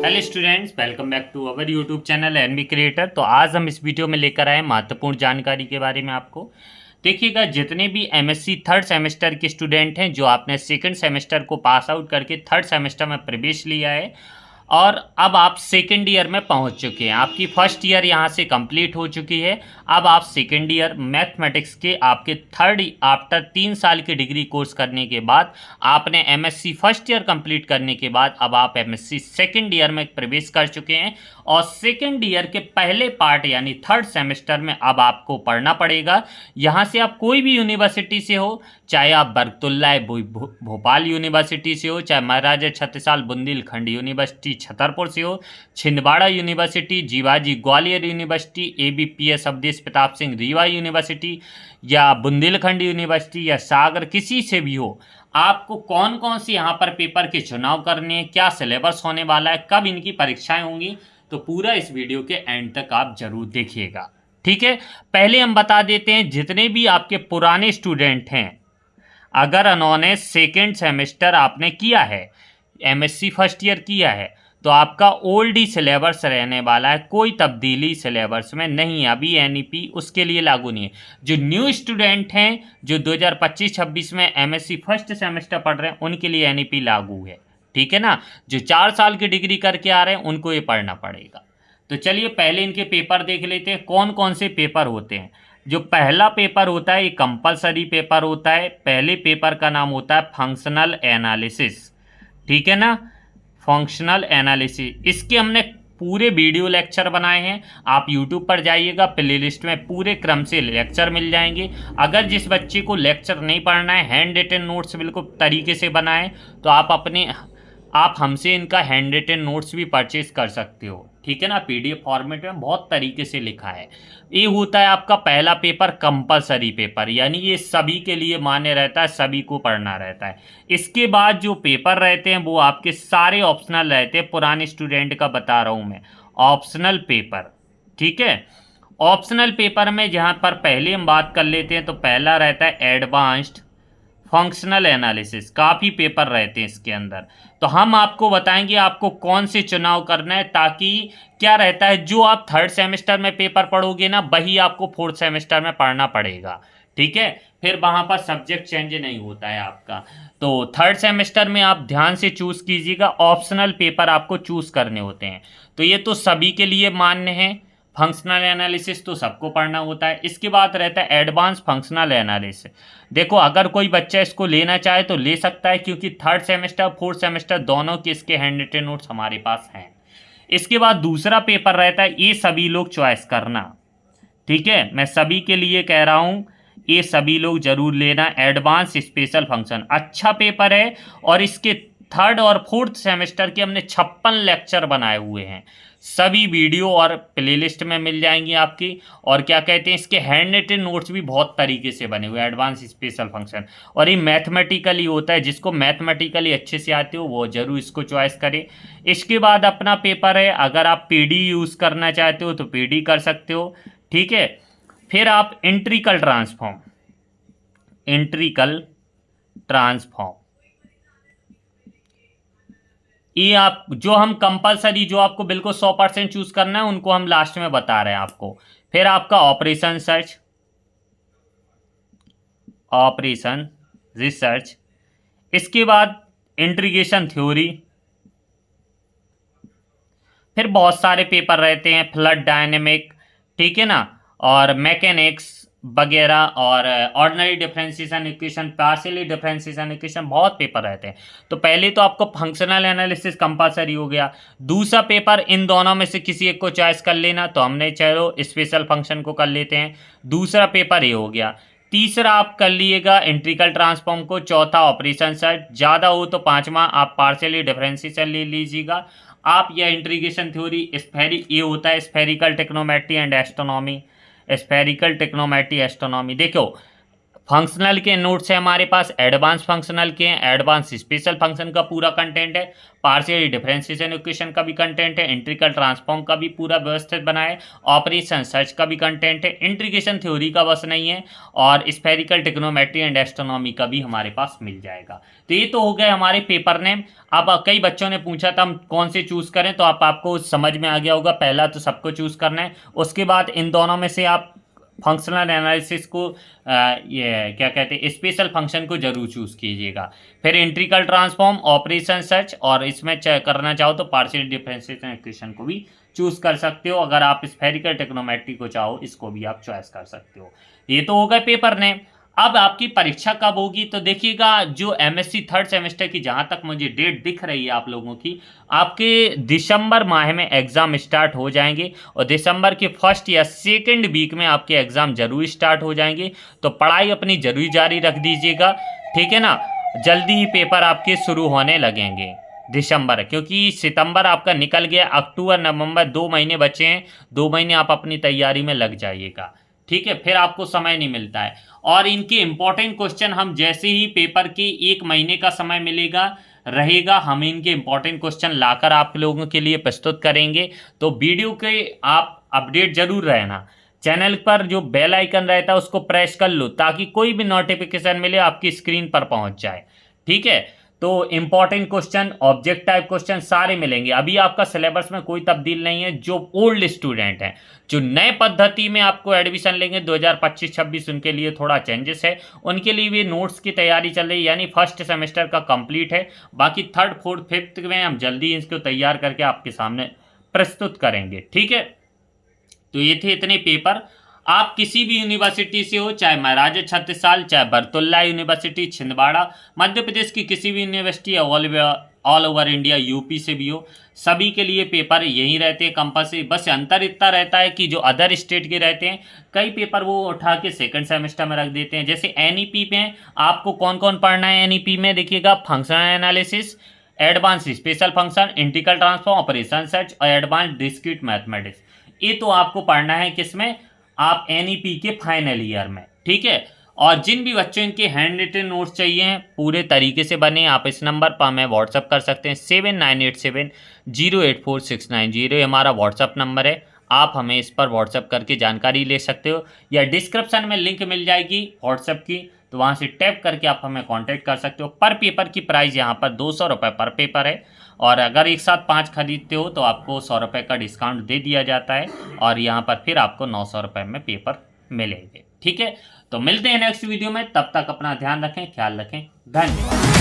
Hello students, welcome back to our YouTube channel NB creator. तो आज हम इस वीडियो में लेकर आए महत्वपूर्ण जानकारी के बारे में। आपको देखिएगा, जितने भी एमएससी थर्ड सेमेस्टर के स्टूडेंट हैं जो आपने सेकंड सेमेस्टर को पास आउट करके थर्ड सेमेस्टर में प्रवेश लिया है और अब आप सेकेंड ईयर में पहुंच चुके हैं, आपकी फर्स्ट ईयर यहां से कंप्लीट हो चुकी है। अब आप सेकेंड ईयर मैथमेटिक्स के आपके थर्ड आफ्टर 3 साल की डिग्री कोर्स करने के बाद आपने एमएससी फर्स्ट ईयर कंप्लीट करने के बाद अब आप एमएससी सेकेंड ईयर में प्रवेश कर चुके हैं और सेकेंड ईयर के पहले पार्ट यानी थर्ड सेमेस्टर में अब आपको पढ़ना पड़ेगा। यहाँ से आप कोई भी यूनिवर्सिटी से हो, चाहे आप बरकतुल्लाह भोपाल यूनिवर्सिटी से हो, चाहे महाराजा छत्रसाल बुंदेलखंड यूनिवर्सिटी छतरपुर से हो, Chhindwara university, Jiwaji Gwalior university, ABPS Awadhesh Pratap Singh Rewa university या बुंदेलखंड यूनिवर्सिटी या सागर, किसी से भी हो, आपको कौन कौन सी यहाँ पर पेपर के चुनाव करने हैं, क्या सिलेबस होने वाला है, कब इनकी परीक्षाएं होंगी, तो पूरा इस वीडियो के एंड तक आप जरूर देखिएगा। ठीक है, पहले हम बता देते हैं जितने भी आपके पुराने स्टूडेंट हैं, अगर उन्होंने सेकेंड सेमेस्टर आपने किया है, एमएससी फर्स्ट ईयर किया है, तो आपका ओल्ड ही सिलेबस रहने वाला है, कोई तब्दीली सिलेबस में नहीं है। अभी एनईपी उसके लिए लागू नहीं है। जो न्यू स्टूडेंट हैं जो 2025-26 में एमएससी फर्स्ट सेमेस्टर पढ़ रहे हैं उनके लिए एनईपी लागू है। ठीक है ना, जो 4 साल की डिग्री करके आ रहे हैं उनको ये पढ़ना पड़ेगा। तो चलिए पहले इनके पेपर देख लेते हैं, कौन कौन से पेपर होते हैं। जो पहला पेपर होता है ये कंपलसरी पेपर होता है। पहले पेपर का नाम होता है फंक्शनल एनालिसिस। ठीक है ना, फंक्शनल एनालिसिस। इसके हमने पूरे वीडियो लेक्चर बनाए हैं, आप यूट्यूब पर जाइएगा, प्लेलिस्ट में पूरे क्रम से लेक्चर मिल जाएंगे। अगर जिस बच्चे को लेक्चर नहीं पढ़ना है, हैंड रिटन नोट्स बिल्कुल तरीके से बनाएं, तो आप हमसे इनका हैंड रिटन नोट्स भी परचेज कर सकते हो। ठीक है ना, पीडीएफ फॉर्मेट में बहुत तरीके से लिखा है। ये होता है आपका पहला पेपर कंपलसरी पेपर, यानी ये सभी के लिए मान्य रहता है, सभी को पढ़ना रहता है। इसके बाद जो पेपर रहते हैं वो आपके सारे ऑप्शनल रहते हैं। पुराने स्टूडेंट का बता रहा हूँ मैं, ऑप्शनल पेपर। ठीक है, ऑप्शनल पेपर में जहाँ पर पहले हम बात कर लेते हैं तो पहला रहता है एडवांस्ड फंक्शनल एनालिसिस। काफ़ी पेपर रहते हैं इसके अंदर, तो हम आपको बताएंगे आपको कौन से चुनाव करना है, ताकि क्या रहता है जो आप थर्ड सेमेस्टर में पेपर पढ़ोगे ना वही आपको फोर्थ सेमेस्टर में पढ़ना पड़ेगा। ठीक है, फिर वहाँ पर सब्जेक्ट चेंज नहीं होता है आपका। तो थर्ड सेमेस्टर में आप ध्यान से चूज़ कीजिएगा, ऑप्शनल पेपर आपको चूज़ करने होते हैं। तो ये तो सभी के लिए मान्य है, फंक्शनल एनालिसिस तो सबको पढ़ना होता है। इसके बाद रहता है एडवांस फंक्शनल एनालिसिस। देखो, अगर कोई बच्चा इसको लेना चाहे तो ले सकता है, क्योंकि थर्ड सेमेस्टर फोर्थ सेमेस्टर दोनों के इसके हैंड रिटन नोट्स हमारे पास हैं। इसके बाद दूसरा पेपर रहता है, ये सभी लोग चॉइस करना। ठीक है, मैं सभी के लिए कह रहा हूँ, ये सभी लोग जरूर लेना। एडवांस स्पेशल फंक्शन अच्छा पेपर है और इसके थर्ड और फोर्थ सेमेस्टर के हमने 56 लेक्चर बनाए हुए हैं, सभी वीडियो और प्लेलिस्ट में मिल जाएंगी आपकी। और क्या कहते हैं, इसके हैंड रिटन नोट्स भी बहुत तरीके से बने हुए, एडवांस स्पेशल फंक्शन। और ये मैथमेटिकली होता है, जिसको मैथमेटिकली अच्छे से आते हो वो जरूर इसको चॉइस करे। इसके बाद अपना पेपर है, अगर आप पीडी यूज़ करना चाहते हो तो पीडी कर सकते हो। ठीक है, फिर आप इंट्रिकल ट्रांसफॉर्म, ये आप जो हम कंपलसरी जो आपको बिल्कुल 100% चूज करना है उनको हम लास्ट में बता रहे हैं आपको। फिर आपका ऑपरेशन रिसर्च। इसके बाद इंटीग्रेशन थ्योरी। फिर बहुत सारे पेपर रहते हैं, फ्लड डायनेमिक, ठीक है ना, और मैकेनिक्स वगैरह, और ordinary differentiation equation, partially differentiation equation, बहुत पेपर रहते हैं। तो पहले तो आपको फंक्शनल एनालिसिस कंपलसरी हो गया। दूसरा पेपर इन दोनों में से किसी एक को चॉइस कर लेना, तो हमने चलो स्पेशल फंक्शन को कर लेते हैं। दूसरा पेपर ये हो गया। तीसरा आप कर लिएगा इंटीग्रल ट्रांसफॉर्म को। चौथा ऑपरेशन सेट, ज़्यादा हो तो पांचवा आप पार्शियली डिफरेंशिएशन ले लीजिएगा आप, या इंटीग्रेशन थ्योरी। ये होता है spherical टेक्नोमेट्री and astronomy, spherical टेक्नोमेट्री astronomy. देखो, फंक्शनल के नोट्स है हमारे पास, एडवांस फंक्शनल के हैं, एडवांस स्पेशल फंक्शन का पूरा कंटेंट है, पार्शियल डिफरेंशिएशन इक्वेशन का भी कंटेंट है, इंटीग्रल ट्रांसफॉर्म का भी पूरा व्यवस्थित बना है, ऑपरेशन सर्च का भी कंटेंट है, इंटीग्रेशन थ्योरी का बस नहीं है, और स्फेरिकल ट्रिग्नोमेट्री एंड एस्ट्रोनॉमी का भी हमारे पास मिल जाएगा। तो ये तो हो गए हमारे पेपर नेम। अब कई बच्चों ने पूछा था हम कौन से चूज़ करें, तो आपको समझ में आ गया होगा, पहला तो सबको चूज़ करना है, उसके बाद इन दोनों में से आप फंक्शनल एनालिसिस को ये क्या कहते हैं, स्पेशल फंक्शन को जरूर चूज़ कीजिएगा। फिर इंटीग्रल ट्रांसफॉर्म, ऑपरेशन सर्च, और इसमें करना चाहो तो पार्शियल डिफरेंशिएशन इक्वेशन को भी चूज़ कर सकते हो। अगर आप स्फेरिकल ट्रिग्नोमेट्री को चाहो इसको भी आप चॉइस कर सकते हो। ये तो हो गए पेपर नेम। अब आपकी परीक्षा कब होगी, तो देखिएगा जो एमएससी थर्ड सेमेस्टर की जहाँ तक मुझे डेट दिख रही है आप लोगों की, आपके दिसंबर माह में एग्ज़ाम स्टार्ट हो जाएंगे, और दिसंबर के फर्स्ट या सेकंड वीक में आपके एग्ज़ाम जरूर स्टार्ट हो जाएंगे। तो पढ़ाई अपनी जरूर जारी रख दीजिएगा, ठीक है ना। जल्दी ही पेपर आपके शुरू होने लगेंगे दिसंबर, क्योंकि सितंबर आपका निकल गया, अक्टूबर नवंबर 2 महीने बचे हैं, 2 महीने आप अपनी तैयारी में लग जाइएगा, ठीक है। फिर आपको समय नहीं मिलता है, और इनके इम्पोर्टेंट क्वेश्चन हम जैसे ही पेपर के 1 महीने का समय मिलेगा रहेगा, हम इनके इम्पोर्टेंट क्वेश्चन लाकर आप लोगों के लिए प्रस्तुत करेंगे। तो वीडियो के आप अपडेट जरूर रहना, चैनल पर जो बेल आइकन रहता है उसको प्रेस कर लो, ताकि कोई भी नोटिफिकेशन मिले आपकी स्क्रीन पर पहुंच जाए, ठीक है। तो important question, object type question सारे मिलेंगे। अभी आपका सिलेबस में कोई तब्दील नहीं है। जो ओल्ड स्टूडेंट हैं, जो नए पद्धति में आपको एडमिशन लेंगे 2025-26, उनके लिए थोड़ा चेंजेस है, उनके लिए भी नोट्स की तैयारी चल रही है, यानी फर्स्ट सेमेस्टर का कंप्लीट है। बाकी थर्ड फोर्थ फिफ्थ में हम जल्दी इसको तैयार करके आपके सामने प्रस्तुत करेंगे, ठीक है। तो ये थे इतने पेपर। आप किसी भी यूनिवर्सिटी से हो, चाहे महाराजा छत्रसाल, चाहे बरतुल्ला यूनिवर्सिटी छिंदवाड़ा, मध्य प्रदेश की किसी भी university, all over India, UP से भी हो, सभी के लिए पेपर यही रहते हैं कंपल्सरी। बस अंतर इतना रहता है कि जो अदर स्टेट के रहते हैं, कई पेपर वो उठा के सेकंड सेमेस्टर में रख देते हैं। जैसे एनईपी में आपको कौन कौन पढ़ना है, एनईपी में देखिएगा functional analysis, advance special function, integral transform, operation search और एडवांस डिस्क्रीट मैथमेटिक्स। ये तो आपको पढ़ना है किसमें, आप एनईपी के फाइनल ईयर में, ठीक है। और जिन भी बच्चों इनके हैंड रिटन नोट्स चाहिए पूरे तरीके से बने, आप इस नंबर पर हमें व्हाट्सअप कर सकते हैं, 7987084690 हमारा व्हाट्सअप नंबर है। आप हमें इस पर व्हाट्सअप करके जानकारी ले सकते हो, या डिस्क्रिप्शन में लिंक मिल जाएगी व्हाट्सअप की, तो वहाँ से टैप करके आप हमें कांटेक्ट कर सकते हो। पर पेपर की प्राइस यहाँ पर 200 रुपये पर पेपर है, और अगर एक साथ 5 खरीदते हो तो आपको 100 रुपये का डिस्काउंट दे दिया जाता है, और यहाँ पर फिर आपको 900 रुपये में पेपर मिलेंगे, ठीक है। तो मिलते हैं नेक्स्ट वीडियो में, तब तक अपना ध्यान रखें, ख्याल रखें, धन्यवाद।